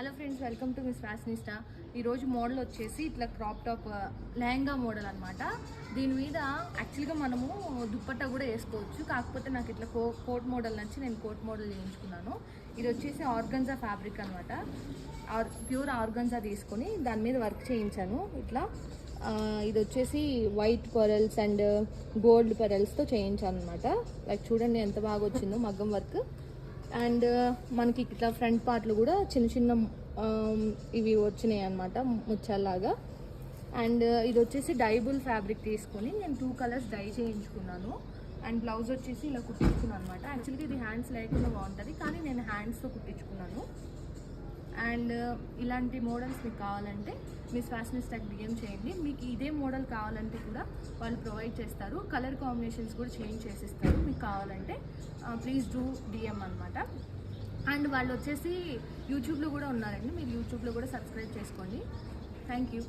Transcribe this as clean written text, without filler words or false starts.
Hello friends, welcome to Miss Fashionista. ఈరోజు model వచ్చేసి ఇట్లా క్రాప్ టాప్ లెహంగా మోడల్ అనమాట. దీని మీద యాక్చువల్గా మనము దుప్పట్టా కూడా వేసుకోవచ్చు, కాకపోతే నాకు ఇట్లా కోట్ మోడల్ నచ్చి నేను కోట్ మోడల్ చేయించుకున్నాను. ఇది వచ్చేసి ఆర్గన్జా ఫ్యాబ్రిక్ అనమాట. ప్యూర్ ఆర్గన్జా తీసుకొని దాని మీద వర్క్ చేయించాను. ఇట్లా ఇది వచ్చేసి వైట్ పెరల్స్ అండ్ గోల్డ్ పెరల్స్తో చేయించాను అనమాట. లైక్ చూడండి ఎంత బాగా వచ్చిందో మగ్గం వర్క్. అండ్ మనకి ఇట్లా ఫ్రంట్ పార్ట్లు కూడా చిన్న చిన్న ఇవి వచ్చినాయి అనమాట, ముచ్చాలాగా. అండ్ ఇది వచ్చేసి డైబుల్ ఫ్యాబ్రిక్ తీసుకొని నేను 2 కలర్స్ డై చేయించుకున్నాను. అండ్ బ్లౌజ్ వచ్చేసి ఇలా కుట్టించుకున్నాను అనమాట. యాక్చువల్గా ఇది హ్యాండ్స్ లేకుండా బాగుంటుంది, కానీ నేను హ్యాండ్స్తో కుట్టించుకున్నాను. అండ్ ఇలాంటి మోడల్స్ మీకు కావాలంటే మిస్ ఫ్యాషనిస్టాకి డిఎం చేయండి. మీకు ఇదే మోడల్ కావాలంటే కూడా వాళ్ళు ప్రొవైడ్ చేస్తారు. కలర్ కాంబినేషన్స్ కూడా చేంజ్ చేసిస్తారు. మీకు కావాలంటే ప్లీజ్ డూ డిఎం అనమాట. అండ్ వాళ్ళు వచ్చేసి యూట్యూబ్లో కూడా ఉన్నారండి, మీరు యూట్యూబ్లో కూడా సబ్స్క్రైబ్ చేసుకోండి. Thank you.